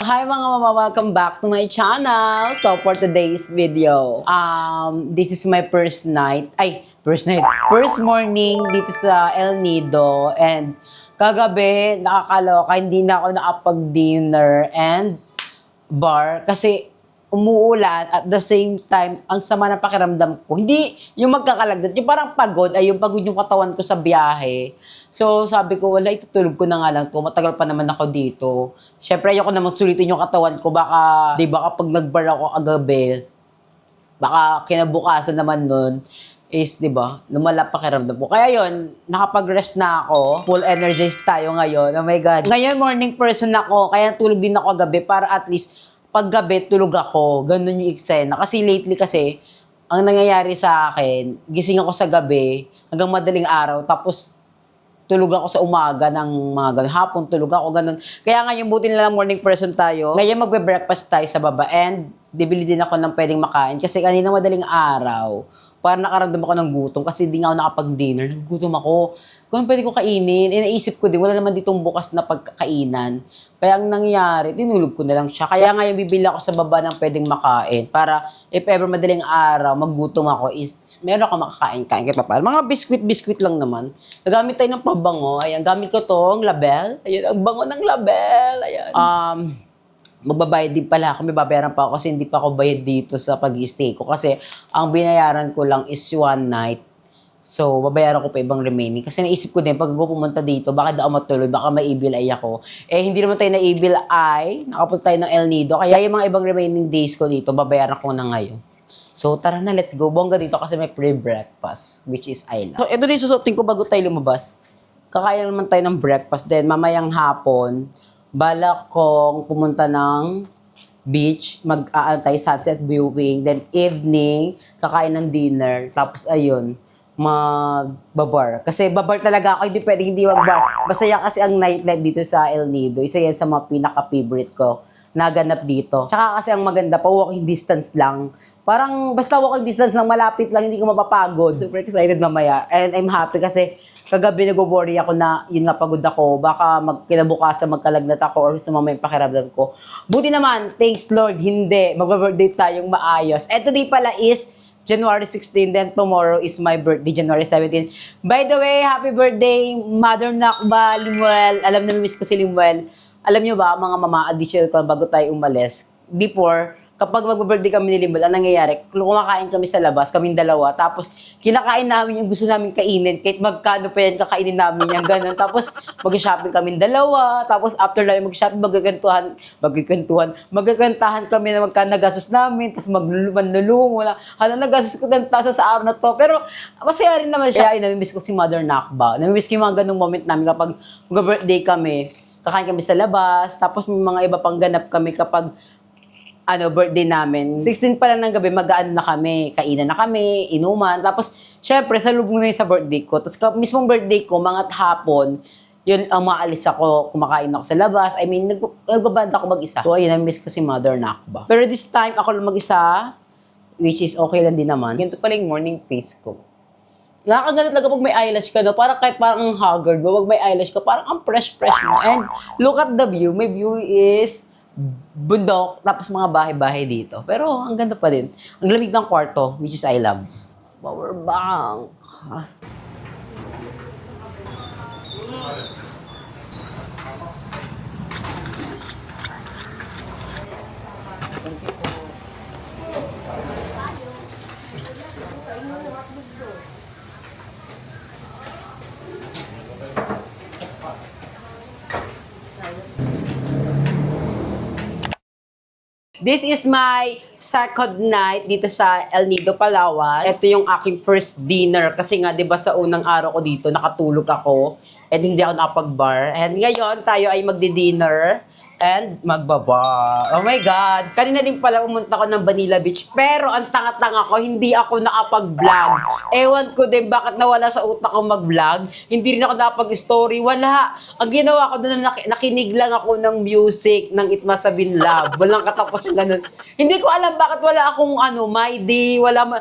Hi mga mama, welcome back to my channel. So for today's video, this is my first morning dito sa El Nido, and kagabi nakakaloka, hindi na ako nakapag-dinner and bar kasi umuulan at the same time, ang sama ng pakiramdam ko. Hindi yung magkakalagdat, yung parang pagod, ay yung pagod yung katawan ko sa biyahe. So sabi ko, wala, itutulog ko na nga lang to. Matagal pa naman ako dito. Siyempre, ayoko naman sulitin yung katawan ko. Baka, di ba kapag nag-bar ako kagabi, baka kinabukasan naman nun, is, di ba, lumala pakiramdam ko. Kaya yon, nakapag-rest na ako. Full energized tayo ngayon. Oh my God. Ngayon, morning person ako. Kaya tulog din ako kagabi para at least paggabi, tulog ako. Ganun yung eksena. Kasi lately kasi, ang nangyayari sa akin, gising ako sa gabi, hanggang madaling araw, tapos tulog ako sa umaga ng mga ganun. Hapon, tulog ako, ganun. Kaya ngayon, buti na lang morning person tayo. Ngayon, magbe-breakfast tayo sa baba. And, bibili din ako ng pwedeng makain. Kasi kanina madaling araw, parang nakaramdam ako ng gutom. Kasi di nga ako nakapag-dinner. Nagutom ako. Kung pwede ko kainin, naisip ko din, wala naman ditong bukas na pagkakainan. Kaya ang nangyari, tinulog ko na lang siya. Kaya ngayon, bibili ako sa baba ng pwedeng makain. Para, if ever madaling araw, maggutom ako, is meron ako makakain-kain. Kahit pa, mga biskwit lang naman. Nagamit tayo ng pabango. Ayan, gamit ko tong label. Ayan, ang bango ng label. Ayan. Magbabayad din pala ako. May babayaran pa ako kasi hindi pa ako bayad dito sa pag-i-stay ko. Kasi ang binayaran ko lang is one night. So, babayaran ko pa ibang remaining. Kasi naisip ko din, pag ako pumunta dito, baka daw matuloy, baka maibil ay ako. Eh, hindi naman tayo naibil ay, nakapunta tayo ng El Nido. Kaya yung mga ibang remaining days ko dito, babayaran ko na ngayon. So, tara na, let's go. Bongga dito kasi may pre-breakfast, which is I love. So, ito din susuotin ko bago tayo lumabas. Kakain naman tayo ng breakfast. Then, mamayang hapon, balak kong pumunta ng beach, mag-aantay sunset viewing, then evening, kakain ng dinner, tapos ayun, magbabar. Kasi babar talaga ako, hindi pwede hindi magbar. Masaya kasi ang nightlife dito sa El Nido. Isa yan sa mga pinaka-favorite ko naganap dito. Tsaka kasi ang maganda pa, walking distance lang. Parang basta walking distance lang, malapit lang, hindi ko mapapagod. Super excited mamaya. And I'm happy kasi kagabi nag-worry ako na yun nga pagod ako. Baka kinabukasan magkalagnat ako or sumama yung pakiramdam ko. Buti naman, thanks Lord, hindi. Mag-birthday tayong maayos. And today pala is January 16, then tomorrow is my birthday, January 17. By the way, happy birthday, Mother Nakba, Limuel. Alam na miss ko si Limuel. Alam nyo ba, mga mama, additional ko bago tayo umalis. Before, kapag mag-birthday kami ni Limuel, ang nangyayari, kumakain kami sa labas, kaming dalawa, tapos kinakain namin yung gusto namin kainin, kahit magkano pa yan, kakainin namin yan, ganun. Tapos mag-shopping kaming dalawa, tapos after namin mag-shopping, magkakantahan kami na magkano nagastos namin, tapos manlulumo na, nagastos ko ng tasa sa araw na to. Pero masaya rin naman siya. Ay, namimiss ko si Mother Nakba. Namimiss ko yung mga ganung moment namin kapag mag-birthday kami, kakain kami sa labas, tapos may mga iba pang ganap kami kapag birthday namin. 16 pa lang ng gabi, mag-aan na kami. Kainan na kami, inuman. Tapos, syempre, salubong na yun sa birthday ko. Tapos, mismong birthday ko, mga hapon, yun, maalis ako, kumakain ako sa labas. I mean, nagbabanda ako mag-isa. So, ayun, na-miss ko si Mother Nakba. Pero this time, ako lang mag-isa, which is okay lang din naman. Ganito pala yung morning face ko. Nakakaganda talaga pag may eyelash ka, no? Parang kahit parang ang haggard mo, pag may eyelash ka, parang ang fresh-fresh mo. And look at the view. My view is bundok, tapos mga bahay-bahay dito. Pero ang ganda pa din. Ang lamig ng kwarto, which is I love. Power bank. This is my second night dito sa El Nido, Palawan. Ito yung aking first dinner kasi nga 'di ba sa unang araw ko dito nakatulog ako and hindi ako nakapag-bar. And ngayon tayo ay magdi-dinner and magbabar. Oh my God! Kanina din pala pumunta ako ng Vanilla Beach pero ang tanga-tanga ko, hindi ako nakapag-vlog. Ewan ko din bakit nawala sa utak ko mag-vlog. Hindi rin ako nakapag-story. Wala. Ang ginawa ko doon, nakinig lang ako ng music ng It Must Have Been Love. Walang katapos ng ganun. Hindi ko alam bakit wala akong my day, wala.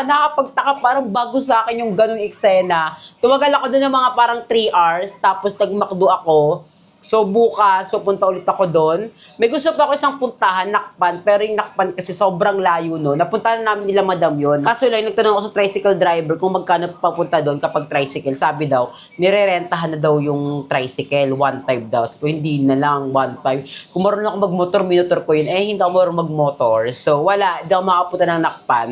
Nakapagtaka, parang bago sa akin yung ganung eksena. Tumagal ako doon ng mga parang 3 hours, tapos nagmakdo ako. So bukas, pupunta ulit ako doon. May gusto pa ako isang puntahan, Nakpan. Pero yung Nakpan kasi sobrang layo no. Napuntahan namin nila madam yun. Kaso lang, nagtanong ako sa tricycle driver kung magkano papunta doon kapag tricycle. Sabi daw, nirerentahan na daw yung tricycle. 1.5 daw. So hindi na lang, 1.5. Kung marunong ako magmotor, minotor ko yun. Eh, hindi ako marunong magmotor. So wala, hindi ako makapunta ng Nakpan.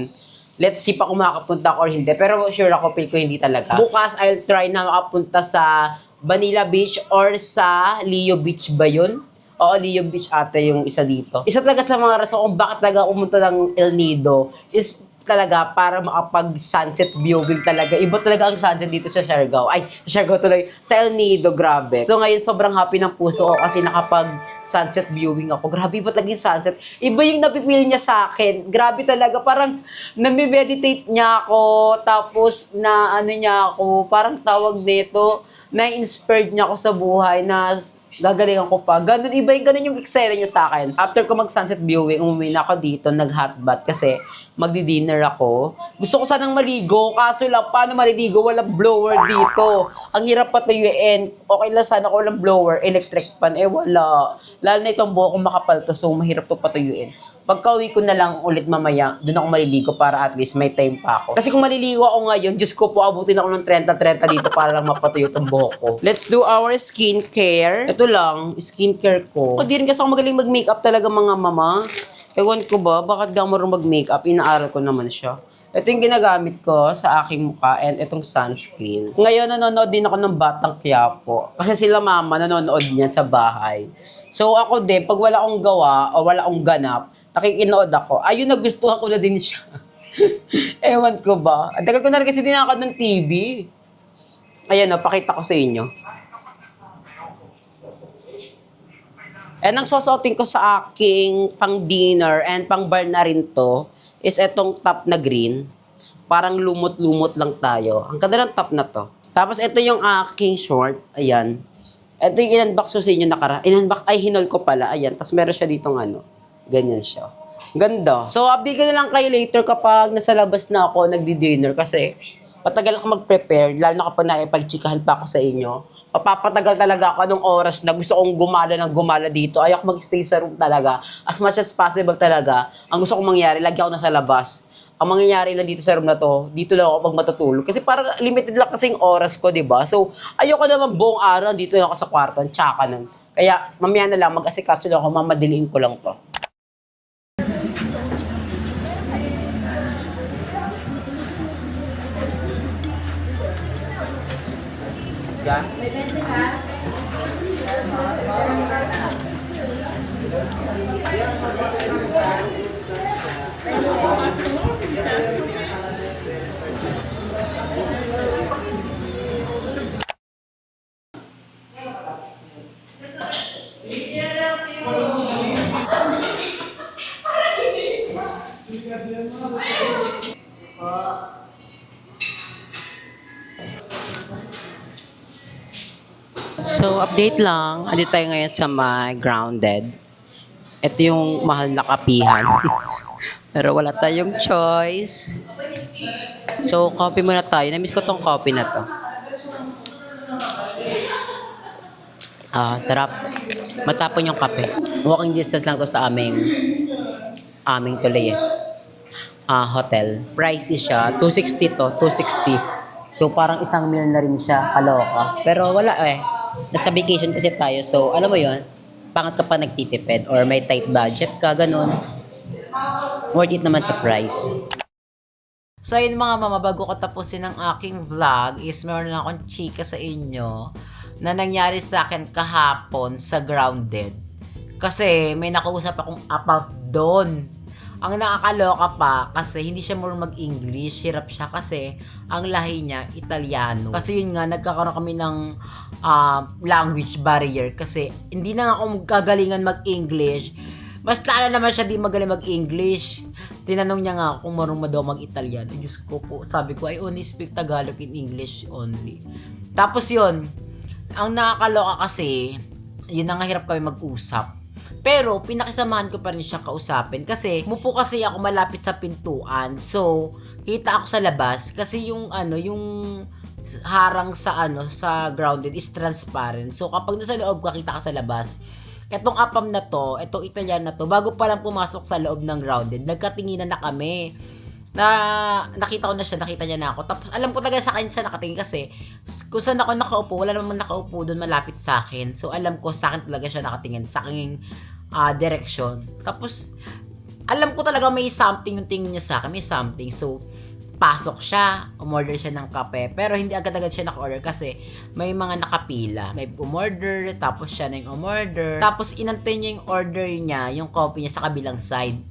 Let's see pa kung makakapunta ako or hindi. Pero sure ako, feel ko hindi talaga. Bukas, I'll try na makapunta sa Vanilla Beach or sa Leo Beach ba yun? Oo, Leo Beach ate yung isa dito. Isa talaga sa mga rason kung bakit talaga pumunta ng El Nido is talaga para makapag-sunset viewing talaga. Iba talaga ang sunset dito sa Siargao. Ay, sa Siargao tuloy. Sa El Nido, grabe. So ngayon, sobrang happy ng puso ko kasi nakapag-sunset viewing ako. Grabe ba talaga yung sunset? Iba yung napifeel niya sa akin. Grabe talaga. Parang nami-meditate niya ako. Tapos na ano niya ako. Parang tawag nito na-inspired niya ako sa buhay na gagalingan ko pa. Ganun, iba yung ganun yung excited niya sa akin. After ko mag-sunset viewing, umuwi na ako dito, nag-hot bath kasi magdi-dinner ako. Gusto ko sanang maligo, kaso lang, paano maliligo? Walang blower dito. Ang hirap patuyuin. Okay lang sana kung walang blower, electric pan. Eh, wala. Lalo na itong buhok kong makapal to, so mahirap to patuyuin. Pagka-uwi ko na lang ulit mamaya, doon ako maliligo para at least may time pa ako. Kasi kung maliligo ako ngayon, Diyos ko po, abutin ako ng 30-30 dito para lang mapatuyo itong buhok ko. Let's do our skincare. Ito lang, skincare ko. Hindi rin kasi ako magaling mag-makeup talaga mga mama. Ewan ko ba, bakit di ako marunong mag-makeup? Inaaral ko naman siya. Ito yung ginagamit ko sa aking mukha and itong sunscreen. Ngayon, nanonood din ako ng Batang Quiapo. Kasi sila mama nanonood niyan sa bahay. So ako din, pag wala akong gawa o wala akong ganap, nakikinood ako. Ayun, nagustuhan ko na din siya. Ewan ko ba. Ang tagal ko na rin kasi dinakad ng TV. Ayan, pakita ko sa inyo. And ang susuotin ko sa aking pang dinner and pang bar na rin to is etong top na green. Parang lumot-lumot lang tayo. Ang ganda ng top na to. Tapos ito yung aking short. Ayan. Ito yung in-unbox ko sa inyo in-unbox, ay hinol ko pala. Ayan. Tapos meron siya ditong ano. Ganyan siya. Ganda. So, update ko na lang kayo later kapag nasa labas na ako nagdi-dinner kasi patagal ako mag-prepare, lalo na kapag nakipag-chikahan pa ako sa inyo. Papapatagal talaga ako ng oras na gusto kong gumala ng gumala dito. Ayaw ko mag-stay sa room talaga. As much as possible talaga. Ang gusto kong mangyari, lagi ako nasa labas. Ang mangyayari lang dito sa room na to, dito lang ako pag matutulog. Kasi parang limited lang kasi yung oras ko, di ba? So, ayoko naman buong araw, dito lang ako sa kwarto, tsaka nun. Kaya, mamaya na lang, mag-asikaso lang ako, mamadiliin ko lang to. Yan. So, update lang. Andito tayo ngayon sa my grounded. Ito yung mahal na kapihan. Pero wala tayong choice. So, coffee muna tayo. Na-miss ko tong coffee na to. Sarap. Matapon yung kape. Walking distance lang to sa aming tuloy hotel. Pricey siya. 260 to. 260. So, parang isang meal na rin siya. Kaloka. Pero wala nasa vacation kasi tayo. So, alam mo yon, pangat ka pa nagtitipid or may tight budget ka, ganun. Worth it naman sa price. So, ayun mga mama, bago ko tapusin ang aking vlog, is meron na akong chika sa inyo na nangyari sa akin kahapon sa grounded. Kasi may nakausap akong about doon. Ang nakakaloka pa kasi hindi siya marunong mag-English. Hirap siya kasi ang lahi niya Italiano. Kasi yun nga, nagkakaroon kami ng language barrier kasi hindi na ako magkagalingan mag-English. Mas lalo naman siya di magaling mag-English. Tinanong niya nga kung marunong daw mag-Italiano. Diyos ko po, sabi ko, I only speak Tagalog in English only. Tapos yun, ang nakakaloka kasi, yun ang hirap kami mag-usap. Pero, pinakisamahan ko pa rin siya kausapin kasi mupo kasi ako malapit sa pintuan. So, kita ako sa labas kasi yung harang sa sa grounded is transparent. So kapag nasa loob ka, kita ka sa labas. Etong apam na to, etong Italian na to, bago pa lang pumasok sa loob ng grounded, nagkatinginan na kami. Nakita ko na siya, nakita niya na ako. Tapos alam ko talaga sa kanya siya nakatingin kasi kung saan ako nakaupo, wala namang nakaupo doon malapit sa akin. So alam ko sa akin talaga siya nakatingin sa aking direksyon. Tapos alam ko talaga may something yung tingin niya sa akin, may something. So pasok siya, umorder siya ng kape, pero hindi agad-agad siya naka-order kasi may mga nakapila. May umorder, tapos siya na yung umorder, tapos inantay niya yung order niya, yung coffee niya sa kabilang side.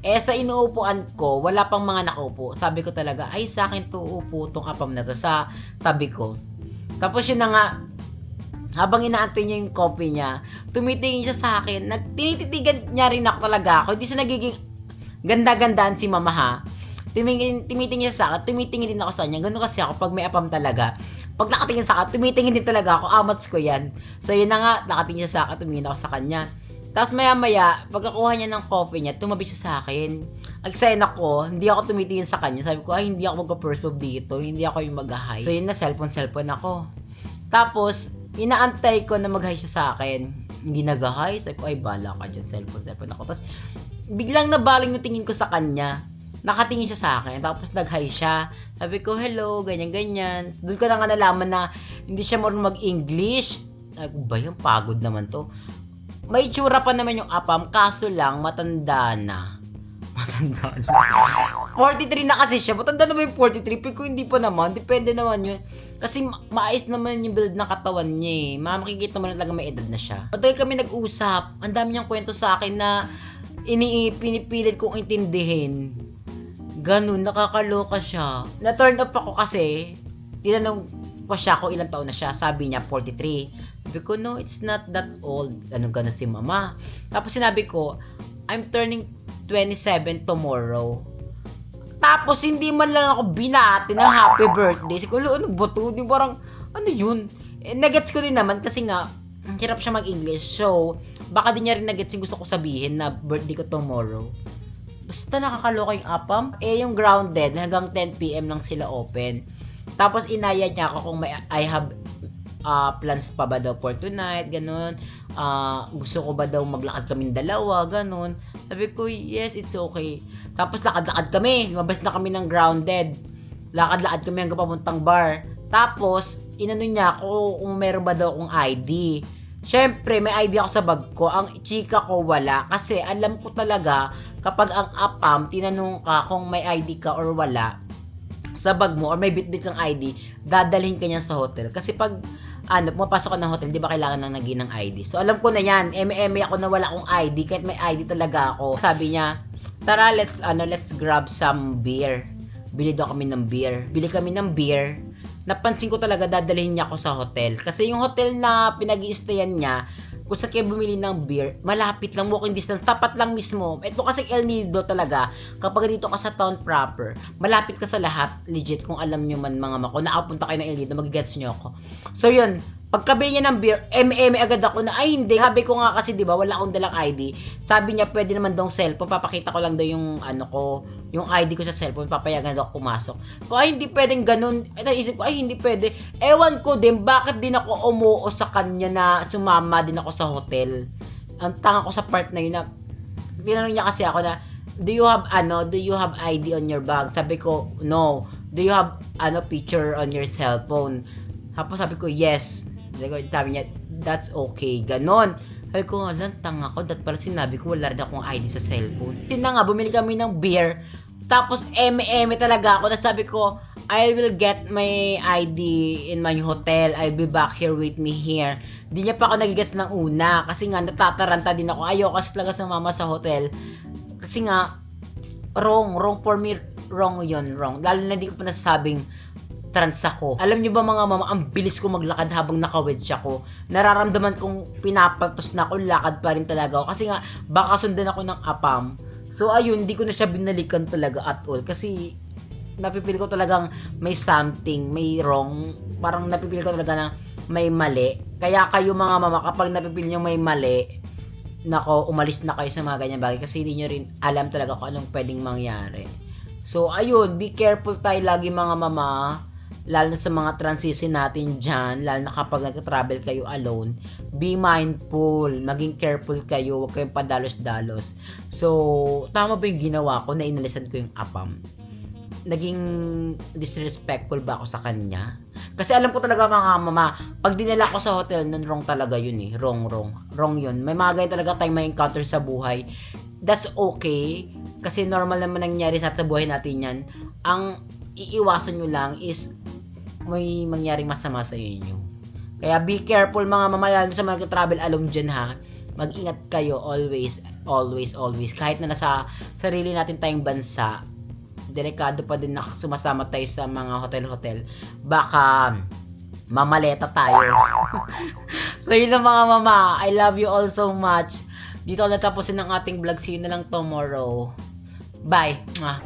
Sa inuupuan ko, wala pang mga nakaupo. Sabi ko talaga, ay sa akin to upo tong apam na to sa tabi ko. Tapos yun na nga, habang inaantay niya yung coffee niya, tumitingin siya sa akin, tinititigan niya rin ako talaga ako. Hindi siya nagiging ganda-gandaan si mama ha. Tumitingin siya sa akin, tumitingin din ako sa kanya. Ganun kasi ako pag may apam talaga. Pag nakatingin sa akin, tumitingin din talaga ako. Amats ko yan. So yun na nga, nakatingin siya sa akin, tumingin ako sa kanya. Tapos maya-maya, pagkakuha niya ng coffee niya, tumabi siya sa akin. Excited ako, hindi ako tumitingin sa kanya. Sabi ko, ay hindi ako mag-first move dito. Hindi ako yung mag-hi. So yun na, cellphone ako. Tapos, inaantay ko na mag-hi siya sa akin. Hindi nag-hi. Sabi ko, ay bala ka dyan, cellphone ako. Tapos, biglang nabaling yung tingin ko sa kanya. Nakatingin siya sa akin, tapos nag-hi siya. Sabi ko, hello, ganyan-ganyan. Doon ko na nga nalaman na hindi siya marunong mag-English. Sabi ko, ba yung pagod naman to? May itsura pa naman yung apam, kaso lang, matanda na. 43 na kasi siya. Matanda na ba yung 43? Pero kung hindi pa naman, depende naman yun. Kasi maayos naman yung build ng katawan niya eh. Makikita mo na talaga may edad na siya. Patagal kami nag-usap. Ang dami niyang kwento sa akin na pinipilit kong intindihin. Ganun, nakakaloka siya. Na-turn up ako kasi, tinanong ko siya kung ilang taon na siya. Sabi niya, 43. Sabi ko, no, it's not that old. Anong gano'n si mama? Tapos sinabi ko, I'm turning 27 tomorrow. Tapos hindi man lang ako binati ng happy birthday. Sabi ko, ano ba to? Di parang, ano yun? Nagets ko din naman kasi nga, hirap siya mag-English. So, baka di niya rin nagets yung gusto ko sabihin na birthday ko tomorrow. Basta nakakaloka yung apam. Yung grounded, hanggang 10 PM lang sila open. Tapos inaya niya ako kung I have plans pa ba daw for tonight, ganun. Gusto ko ba daw maglakad kaming dalawa, ganun. Sabi ko, yes, it's okay. Tapos lakad-lakad kami. Lumabas na kami ng grounded. Lakad-lakad kami hanggang papuntang bar. Tapos, inano niya ako kung meron ba daw akong ID. Siyempre, may ID ako sa bag ko. Ang chika ko wala. Kasi alam ko talaga, kapag ang apam, tinanong ka kung may ID ka or wala, sa bag mo, or may bitbit kang ID, dadalhin ka niya sa hotel. Kasi pag, pumapasok ka ng hotel, di ba kailangan na naging ng ID? So, alam ko na yan. Eme ako na wala akong ID, kahit may ID talaga ako. Sabi niya, tara, let's grab some beer. Bili daw kami ng beer. Bili kami ng beer. Napansin ko talaga dadalhin niya ako sa hotel. Kasi yung hotel na pinag-i-stayan niya, kung saan kayo bumili ng beer, malapit lang, walking distance, tapat lang mismo. Ito kasi El Nido talaga, kapag dito ka sa town proper, malapit ka sa lahat, legit, kung alam nyo man mga mako, nakapunta kayo ng El Nido, mag-gets nyo ako. So yun, pagkabili niya ng beer, agad ako na, ay hindi, sabi ko nga kasi diba, wala akong dalang ID. Sabi niya, pwede naman daw cellphone, papakita ko lang daw yung yung ID ko sa cellphone, papayagan daw ako pumasok. Kung ay hindi pwedeng ganun, isip ko, ay hindi pwede. Ewan ko din, bakit din ako umuo sa kanya na sumama din ako sa hotel. Ang tanga ko sa part na yun na, tinanong niya kasi ako na, do you have ID on your bag? Sabi ko, no. Do you have, picture on your cellphone? Tapos sabi ko, yes. Sabi niya, that's okay. Ganon. Sabi ko, tanga ko. Dat pala sinabi ko, wala rin akong ID sa cellphone. Yun na nga, bumili kami ng beer. Tapos, eme talaga ako. Sabi ko, I will get my ID in my hotel. I'll be back here, wait me here. Di niya pa ako nagigets ng una. Kasi nga, natataranta din ako. Ayoko kasi talaga sa mama sa hotel. Kasi nga, wrong for me, wrong yun. Lalo na di ko pa nasasabing trans ako. Alam niyo ba mga mama, ang bilis ko maglakad habang naka-wedge ako. Nararamdaman kong pinapatos na ako, lakad pa rin talaga ako. Kasi nga, baka sundan ako ng apam. So ayun, hindi ko na siya binalikan talaga at all. Kasi napipili ko talagang may something, may wrong. Parang napipili ko talaga na may mali. Kaya kayo mga mama, kapag napipili nyo may mali, nako, umalis na kayo sa mga ganyan bagay. Kasi hindi nyo rin alam talaga kung anong pwedeng mangyari. So ayun, be careful tayo lagi mga mama. lalo na sa mga transition natin dyan, lalo na kapag nag-travel kayo alone, be mindful, maging careful kayo, huwag kayong padalos-dalos. So, tama ba yung ginawa ko na inalisan ko yung apam? Naging disrespectful ba ako sa kanya? Kasi alam ko talaga mga mama, pag dinala ko sa hotel, nun wrong talaga yun eh. Wrong yun. May mga ganyan talaga tayong may encounter sa buhay. That's okay. Kasi normal naman nangyari sa buhay natin yan. Ang iiwasan nyo lang is may mangyaring masama sa inyo. Kaya be careful mga mama, lalo sa mga travel alone dyan ha. Mag-ingat kayo always. Kahit na nasa sarili natin tayong bansa, delikado pa din na sumasama tayo sa mga hotel-hotel. Baka mamaleta tayo. So yun na mga mama. I love you all so much. Dito ako natapusin ang ating vlog. See you na lang tomorrow. Bye. Mwah.